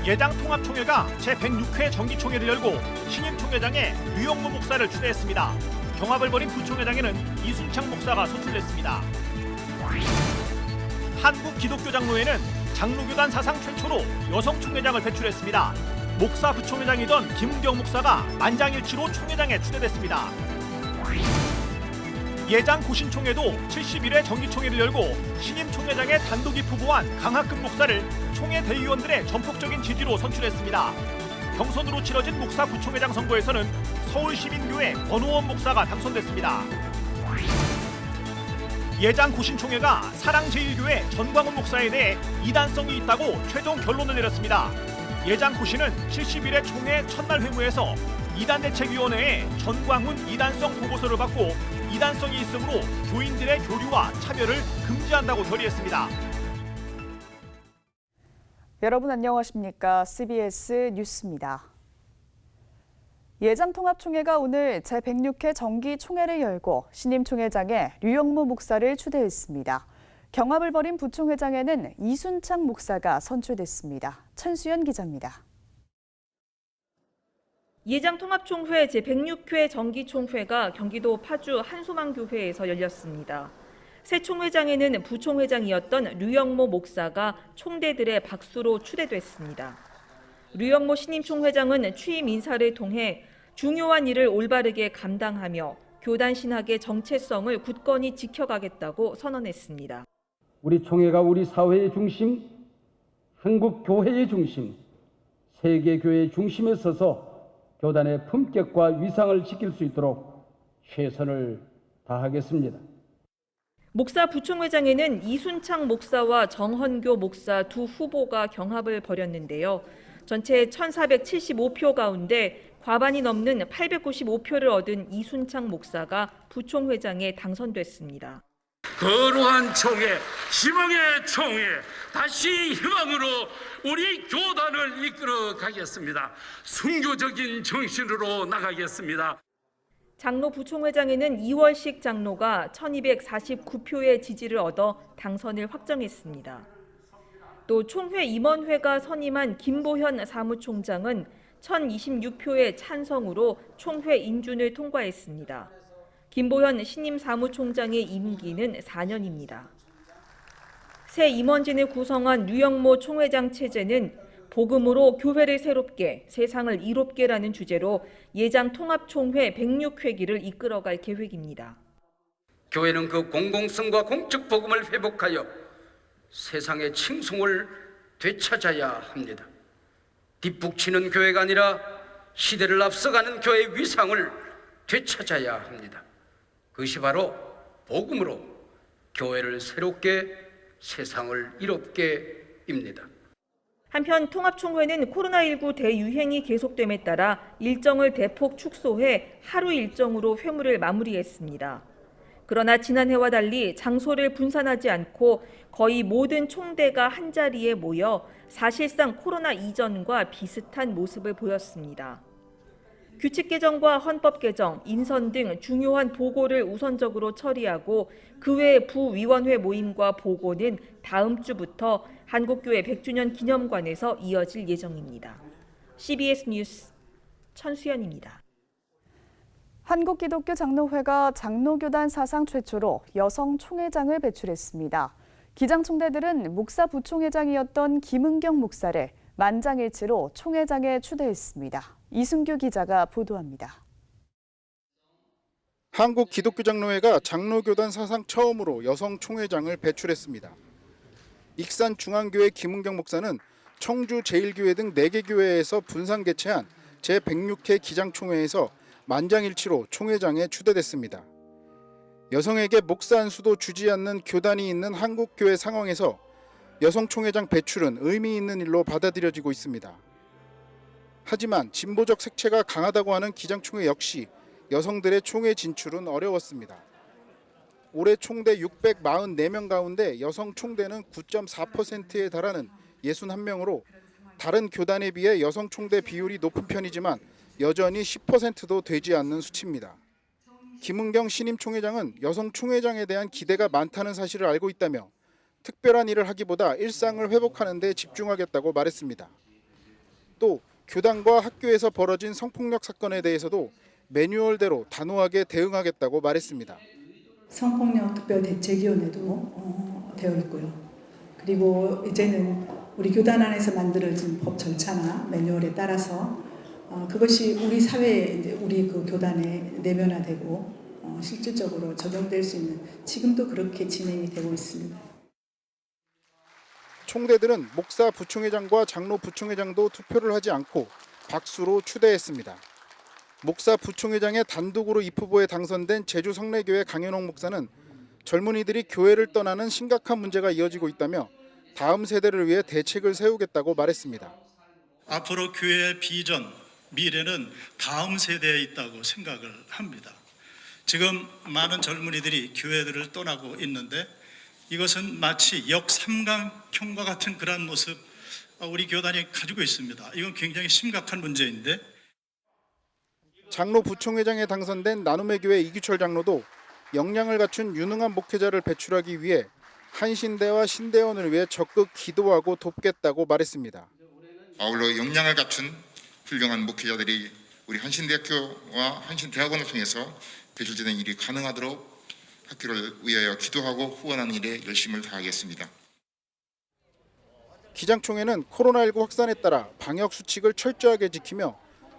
예당 통합총회가 제106회 정기총회를 열고 신임 총회장에 류영모 목사를 추대했습니다. 경합을 벌인 부총회장에는 이순창 목사가 선출됐습니다. 한국기독교장로회는 장로교단 사상 최초로 여성 총회장을 배출했습니다. 목사 부총회장이던 김은경 목사가 만장일치로 총회장에 추대됐습니다. 예장 고신총회도 71회 정기총회를 열고 신임 총회장에 단독 입후보한 강학금 목사를 총회 대의원들의 전폭적인 지지로 선출했습니다. 경선으로 치러진 목사 부총회장 선거에서는 서울시민교회 권오원 목사가 당선됐습니다. 예장 고신총회가 사랑제일교회 전광훈 목사에 대해 이단성이 있다고 최종 결론을 내렸습니다. 예장 고신은 71회 총회 첫날 회무에서 이단대책위원회에 전광훈 이단성 보고서를 받고 이단성이 있으므로 교인들의 교류와 참여를 금지한다고 결의했습니다. 여러분 안녕하십니까? CBS 뉴스입니다. 예장통합총회가 오늘 제106회 정기총회를 열고 신임 총회장에 류영모 목사를 추대했습니다. 경합을 벌인 부총회장에는 이순창 목사가 선출됐습니다. 천수연 기자입니다. 예장통합총회 제106회 정기총회가 경기도 파주 한소망교회에서 열렸습니다. 새 총회장에는 부총회장이었던 류영모 목사가 총대들의 박수로 추대됐습니다. 류영모 신임 총회장은 취임 인사를 통해 중요한 일을 올바르게 감당하며 교단 신학의 정체성을 굳건히 지켜가겠다고 선언했습니다. 우리 총회가 우리 사회의 중심, 한국 교회의 중심, 세계 교회의 중심에 서서 교단의 품격과 위상을 지킬 수 있도록 최선을 다하겠습니다. 목사 부총회장에는 이순창 목사와 정헌교 목사 두 후보가 경합을 벌였는데요. 전체 1,475표 가운데 과반이 넘는 895표를 얻은 이순창 목사가 부총회장에 당선됐습니다. 거룩한 총회, 희망의 총회, 다시 희망으로 우리 교단을 이끌어 가겠습니다. 순교적인 정신으로 나가겠습니다. 장로 부총회장에는 이월식 장로가 1,249표의 지지를 얻어 당선을 확정했습니다. 또 총회 임원회가 선임한 김보현 사무총장은 1,026표의 찬성으로 총회 인준을 통과했습니다. 김보현 신임 사무총장의 임기는 4년입니다. 새 임원진을 구성한 류영모 총회장 체제는 복음으로 교회를 새롭게, 세상을 이롭게라는 주제로 예장 통합총회 106회기를 이끌어갈 계획입니다. 교회는 그 공공성과 공적 복음을 회복하여 세상의 칭송을 되찾아야 합니다. 뒷북치는 교회가 아니라 시대를 앞서가는 교회의 위상을 되찾아야 합니다. 그것이 바로 복음으로 교회를 새롭게, 세상을 이롭게입니다. 한편 통합총회는 코로나19 대유행이 계속됨에 따라 일정을 대폭 축소해 하루 일정으로 회무를 마무리했습니다. 그러나 지난해와 달리 장소를 분산하지 않고 거의 모든 총대가 한자리에 모여 사실상 코로나 이전과 비슷한 모습을 보였습니다. 규칙 개정과 헌법 개정, 인선 등 중요한 보고를 우선적으로 처리하고 그 외 부위원회 모임과 보고는 다음 주부터 한국교회 100주년 기념관에서 이어질 예정입니다. CBS 뉴스 천수연입니다. 한국기독교장로회가 장로교단 사상 최초로 여성 총회장을 배출했습니다. 기장총대들은 목사 부총회장이었던 김은경 목사를 만장일치로 총회장에 추대했습니다. 이순규 기자가 보도합니다. 한국기독교장로회가 장로교단 사상 처음으로 여성 총회장을 배출했습니다. 익산중앙교회 김은경 목사는 청주 제1교회 등 4개 교회에서 분산 개최한 제106회 기장총회에서 만장일치로 총회장에 추대됐습니다. 여성에게 목사 안수도 주지 않는 교단이 있는 한국교회 상황에서 여성 총회장 배출은 의미 있는 일로 받아들여지고 있습니다. 하지만 진보적 색채가 강하다고 하는 기장총회 역시 여성들의 총회 진출은 어려웠습니다. 올해 총대 644명 가운데 여성 총대는 9.4%에 달하는 61명으로 다른 교단에 비해 여성 총대 비율이 높은 편이지만 여전히 10%도 되지 않는 수치입니다. 김은경 신임 총회장은 여성 총회장에 대한 기대가 많다는 사실을 알고 있다며 특별한 일을 하기보다 일상을 회복하는 데 집중하겠다고 말했습니다. 또 교단과 학교에서 벌어진 성폭력 사건에 대해서도 매뉴얼대로 단호하게 대응하겠다고 말했습니다. 성폭력 특별대책위원회도 되어 있고요. 그리고 이제는 우리 교단 안에서 만들어진 법 절차나 매뉴얼에 따라서 그것이 우리 사회에 이제 우리 그 교단에 내면화되고 실질적으로 적용될 수 있는 지금도 그렇게 진행이 되고 있습니다. 총대들은 목사 부총회장과 장로 부총회장도 투표를 하지 않고 박수로 추대했습니다. 목사 부총회장의 단독으로 입후보에 당선된 제주 성례교회 강현옥 목사는 젊은이들이 교회를 떠나는 심각한 문제가 이어지고 있다며 다음 세대를 위해 대책을 세우겠다고 말했습니다. 앞으로 교회의 비전, 미래는 다음 세대에 있다고 생각을 합니다. 지금 많은 젊은이들이 교회들을 떠나고 있는데 이것은 마치 역삼각형과 같은 그런 모습 우리 교단이 가지고 있습니다. 이건 굉장히 심각한 문제인데 장로 부총회장에 당선된 나눔의 교회 이규철 장로도 역량을 갖춘 유능한 목회자를 배출하기 위해 한신대와 신대원을 위해 적극 기도하고 돕겠다고 말했습니다. 아울러 역량을 갖춘 훌륭한 목회자들이 우리 한신대학교와 한신대학원을 통해서 배출되는 일이 가능하도록 학교를 위하여 기도하고 후원하는 일에 열심을 다하겠습니다. 기장총회는 코로나19 확산에 따라 방역 수칙을 철저하게 지키며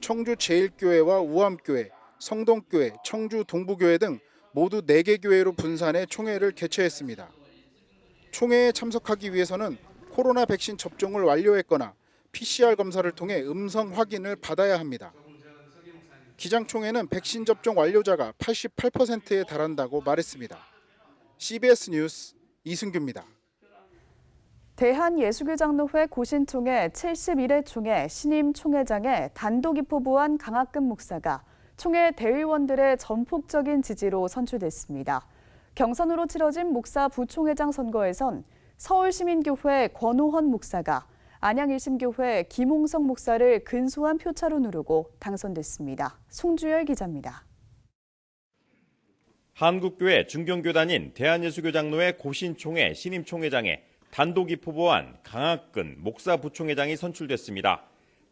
청주 제1교회와 우암교회, 성동교회, 청주 동부교회 등 모두 4개 교회로 분산해 총회를 개최했습니다. 총회에 참석하기 위해서는 코로나 백신 접종을 완료했거나 PCR 검사를 통해 음성 확인을 받아야 합니다. 기장총회는 백신 접종 완료자가 88%에 달한다고 말했습니다. CBS 뉴스 이승규입니다. 대한예수교장로회 고신총회 71회 총회 신임 총회장에 단독 입후보한 강학근 목사가 총회 대의원들의 전폭적인 지지로 선출됐습니다. 경선으로 치러진 목사 부총회장 선거에선 서울시민교회 권오헌 목사가 안양1심교회 김홍석 목사를 근소한 표차로 누르고 당선됐습니다. 송주열 기자입니다. 한국교회 중견교단인 대한예수교장로회 고신총회 신임 총회장에 단독 입후보한 강학근 목사 부총회장이 선출됐습니다.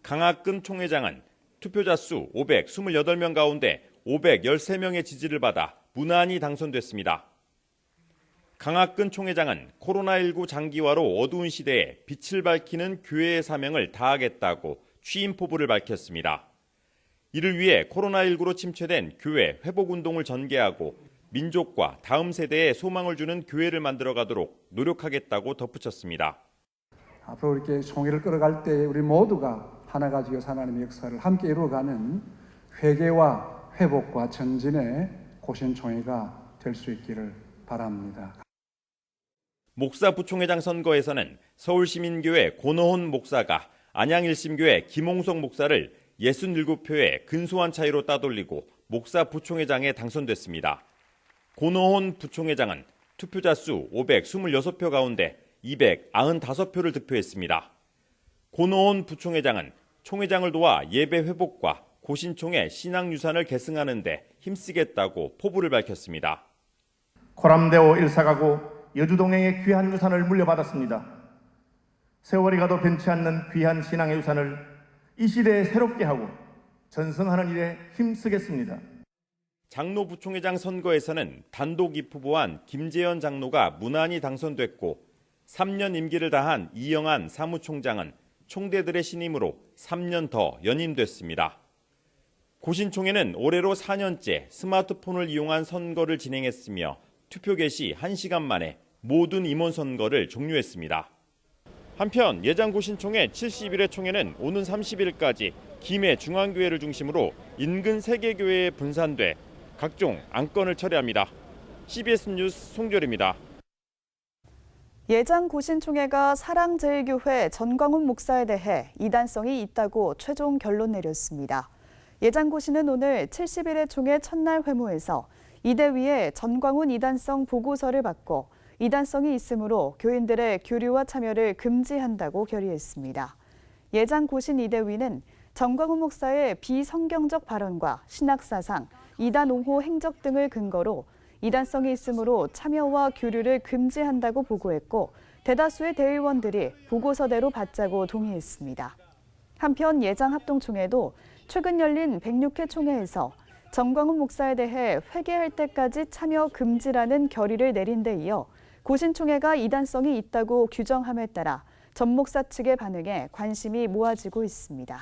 강학근 총회장은 투표자 수 528명 가운데 513명의 지지를 받아 무난히 당선됐습니다. 강학근 총회장은 코로나19 장기화로 어두운 시대에 빛을 밝히는 교회의 사명을 다하겠다고 취임 포부를 밝혔습니다. 이를 위해 코로나19로 침체된 교회 회복운동을 전개하고 민족과 다음 세대에 소망을 주는 교회를 만들어가도록 노력하겠다고 덧붙였습니다. 앞으로 이렇게 총회를 끌어갈 때 우리 모두가 하나가 되어서 하나님의 역사를 함께 이루어가는 회개와 회복과 전진의 고신총회가 될 수 있기를 바랍니다. 목사 부총회장 선거에서는 서울시민교회 권오헌 목사가 안양1심교회 김홍석 목사를 67표의 근소한 차이로 따돌리고 목사 부총회장에 당선됐습니다. 권오헌 부총회장은 투표자 수 526표 가운데 295표를 득표했습니다. 권오헌 부총회장은 총회장을 도와 예배 회복과 고신총회 신앙유산을 계승하는 데 힘쓰겠다고 포부를 밝혔습니다. 코람데오 1사가구 여주동행의 귀한 유산을 물려받았습니다. 세월이 가도 변치 않는 귀한 신앙의 유산을 이 시대에 새롭게 하고 전승하는 일에 힘쓰겠습니다. 장로 부총회장 선거에서는 단독 입후보한 김재현 장로가 무난히 당선됐고 3년 임기를 다한 이영한 사무총장은 총대들의 신임으로 3년 더 연임됐습니다. 고신총회는 올해로 4년째 스마트폰을 이용한 선거를 진행했으며 투표 개시 1시간 만에 모든 임원 선거를 종료했습니다. 한편 예장 고신총회 71회 총회는 오는 30일까지 김해 중앙교회를 중심으로 인근 3개 교회에 분산돼 각종 안건을 처리합니다. CBS 뉴스 송결입니다. 예장 고신총회가 사랑제일교회 전광훈 목사에 대해 이단성이 있다고 최종 결론 내렸습니다. 예장 고신은 오늘 71회 총회 첫날 회무에서 이대위에 전광훈 이단성 보고서를 받고 이단성이 있으므로 교인들의 교류와 참여를 금지한다고 결의했습니다. 예장 고신 이대위는 전광훈 목사의 비성경적 발언과 신학사상, 이단 옹호 행적 등을 근거로 이단성이 있으므로 참여와 교류를 금지한다고 보고했고 대다수의 대의원들이 보고서대로 받자고 동의했습니다. 한편 예장합동총회도 최근 열린 106회 총회에서 전광훈 목사에 대해 회개할 때까지 참여 금지라는 결의를 내린 데 이어 고신총회가 이단성이 있다고 규정함에 따라 전 목사 측의 반응에 관심이 모아지고 있습니다.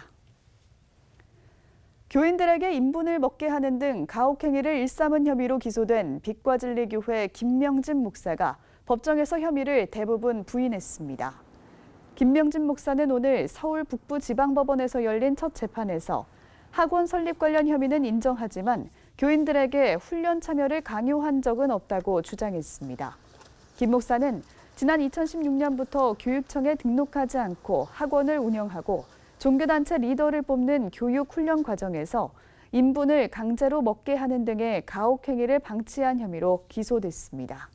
교인들에게 인분을 먹게 하는 등 가혹행위를 일삼은 혐의로 기소된 빛과진리교회 김명진 목사가 법정에서 혐의를 대부분 부인했습니다. 김명진 목사는 오늘 서울 북부지방법원에서 열린 첫 재판에서 학원 설립 관련 혐의는 인정하지만 교인들에게 훈련 참여를 강요한 적은 없다고 주장했습니다. 김 목사는 지난 2016년부터 교육청에 등록하지 않고 학원을 운영하고 종교단체 리더를 뽑는 교육훈련 과정에서 인분을 강제로 먹게 하는 등의 가혹행위를 방치한 혐의로 기소됐습니다.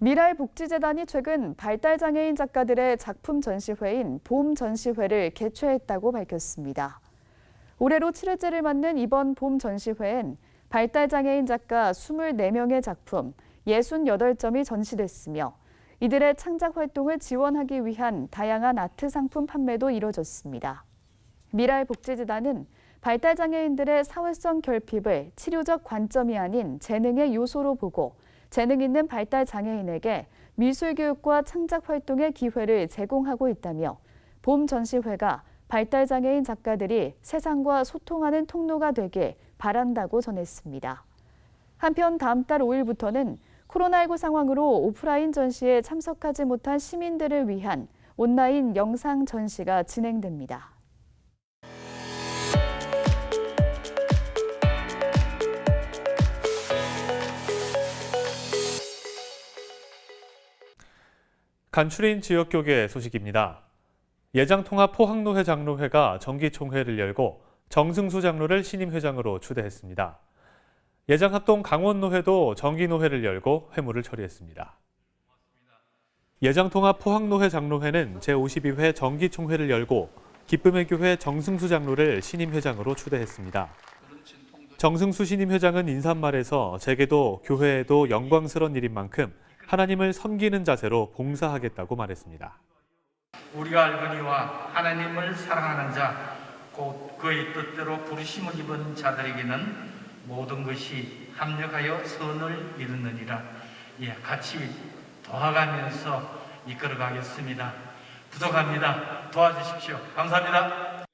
미랄복지재단이 최근 발달장애인 작가들의 작품 전시회인 봄 전시회를 개최했다고 밝혔습니다. 올해로 7회째를 맞는 이번 봄 전시회엔 발달장애인 작가 24명의 작품 68점이 전시됐으며 이들의 창작 활동을 지원하기 위한 다양한 아트 상품 판매도 이뤄졌습니다. 미랄복지재단은 발달장애인들의 사회성 결핍을 치료적 관점이 아닌 재능의 요소로 보고 재능 있는 발달장애인에게 미술교육과 창작 활동의 기회를 제공하고 있다며 봄 전시회가 발달장애인 작가들이 세상과 소통하는 통로가 되길 바란다고 전했습니다. 한편 다음 달 5일부터는 코로나19 상황으로 오프라인 전시에 참석하지 못한 시민들을 위한 온라인 영상 전시가 진행됩니다. 간추린 지역교계 소식입니다. 예장통합 포항노회 장로회가 정기총회를 열고 정승수 장로를 신임 회장으로 추대했습니다. 예장합동 강원노회도 정기노회를 열고 회무를 처리했습니다. 예장통합 포항노회 장로회는 제52회 정기총회를 열고 기쁨의 교회 정승수 장로를 신임 회장으로 추대했습니다. 정승수 신임 회장은 인사말에서 제게도 교회에도 영광스러운 일인 만큼 하나님을 섬기는 자세로 봉사하겠다고 말했습니다. 우리가 알거니와 하나님을 사랑하는 자, 곧 그의 뜻대로 부르심을 입은 자들에게는 모든 것이 합력하여 선을 이루느니라. 같이 도와가면서 이끌어가겠습니다. 부족합니다. 도와주십시오. 감사합니다.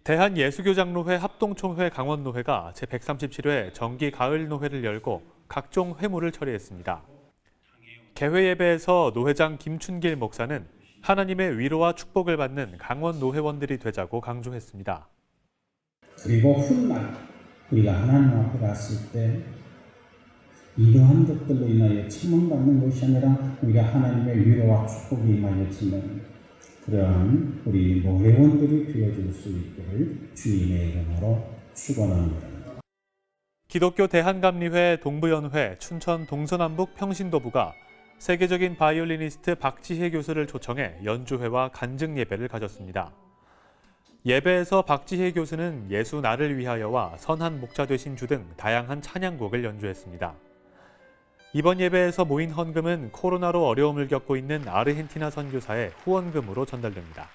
대한예수교장로회 합동총회 강원노회가 제137회 정기 가을노회를 열고 각종 회무를 처리했습니다. 개회 예배에서 노회장 김춘길 목사는 하나님의 위로와 축복을 받는 강원 노회원들이 되자고 강조했습니다. 그리고 훗날 우리가 하나님 앞에 갔을 때 이러한 것들로 인하여 침문받는 것이 아니라 우리가 하나님의 위로와 축복이 임하였으면 그러한 우리 노회원들이 되어줄 수 있기를 주님의 이름으로 축원합니다. 기독교 대한감리회 동부연회 춘천 동서남북 평신도부가 세계적인 바이올리니스트 박지혜 교수를 초청해 연주회와 간증 예배를 가졌습니다. 예배에서 박지혜 교수는 예수 나를 위하여와 선한 목자 되신 주 등 다양한 찬양곡을 연주했습니다. 이번 예배에서 모인 헌금은 코로나로 어려움을 겪고 있는 아르헨티나 선교사의 후원금으로 전달됩니다.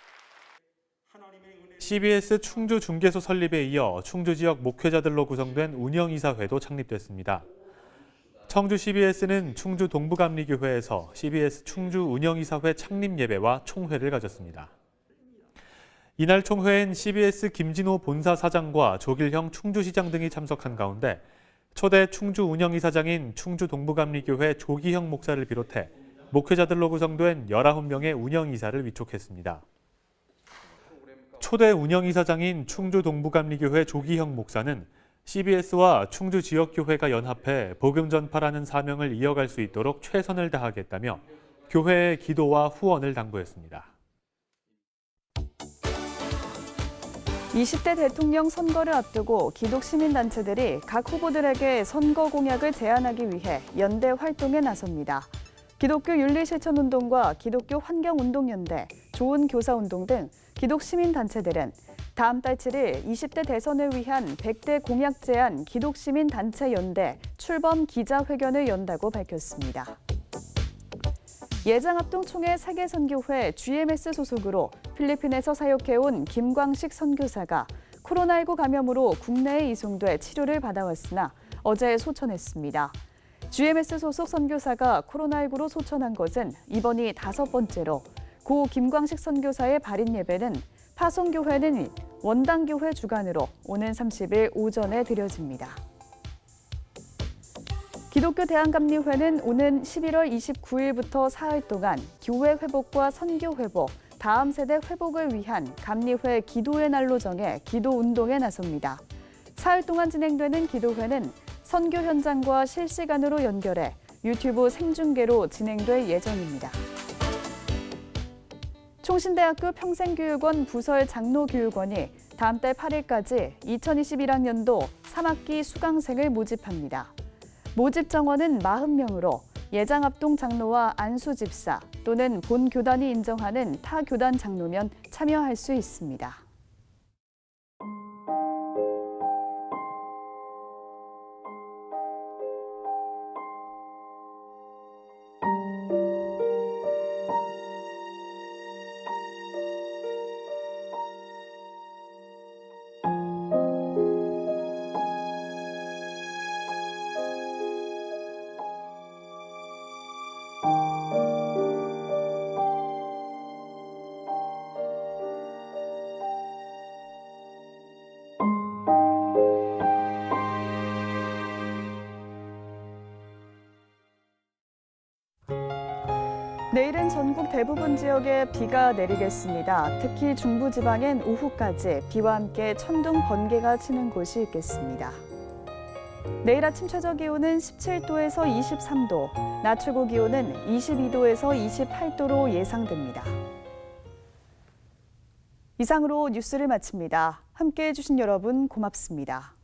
CBS 충주 중개소 설립에 이어 충주 지역 목회자들로 구성된 운영이사회도 창립됐습니다. 청주 CBS는 충주 동부감리교회에서 CBS 충주 운영이사회 창립 예배와 총회를 가졌습니다. 이날 총회엔 CBS 김진호 본사 사장과 조길형 충주시장 등이 참석한 가운데 초대 충주 운영이사장인 충주 동부감리교회 조기형 목사를 비롯해 목회자들로 구성된 19명의 운영이사를 위촉했습니다. 초대 운영이사장인 충주 동부감리교회 조기형 목사는 CBS와 충주 지역교회가 연합해 복음 전파라는 사명을 이어갈 수 있도록 최선을 다하겠다며 교회의 기도와 후원을 당부했습니다. 20대 대통령 선거를 앞두고 기독시민단체들이 각 후보들에게 선거 공약을 제안하기 위해 연대 활동에 나섭니다. 기독교 윤리실천운동과 기독교 환경운동연대, 좋은교사운동 등 기독시민단체들은 다음 달 7일 20대 대선을 위한 100대 공약 제안 기독시민단체연대 출범 기자회견을 연다고 밝혔습니다. 예장합동 총회 세계선교회 GMS 소속으로 필리핀에서 사역해온 김광식 선교사가 코로나19 감염으로 국내에 이송돼 치료를 받아왔으나 어제 소천했습니다. GMS 소속 선교사가 코로나19로 소천한 것은 이번이 5번째로 고 김광식 선교사의 발인 예배는 파송교회는 원당교회 주관으로 오는 30일 오전에 드려집니다. 기독교 대한감리회는 오는 11월 29일부터 사흘 동안 교회 회복과 선교 회복, 다음 세대 회복을 위한 감리회 기도의 날로 정해 기도운동에 나섭니다. 사흘 동안 진행되는 기도회는 선교 현장과 실시간으로 연결해 유튜브 생중계로 진행될 예정입니다. 총신대학교 평생교육원 부설 장로교육원이 다음 달 8일까지 2021학년도 3학기 수강생을 모집합니다. 모집 정원은 40명으로 예장합동 장로와 안수 집사 또는 본 교단이 인정하는 타 교단 장로면 참여할 수 있습니다. 내일은 전국 대부분 지역에 비가 내리겠습니다. 특히 중부지방엔 오후까지 비와 함께 천둥, 번개가 치는 곳이 있겠습니다. 내일 아침 최저 기온은 17도에서 23도, 낮 최고 기온은 22도에서 28도로 예상됩니다. 이상으로 뉴스를 마칩니다. 함께해 주신 여러분 고맙습니다.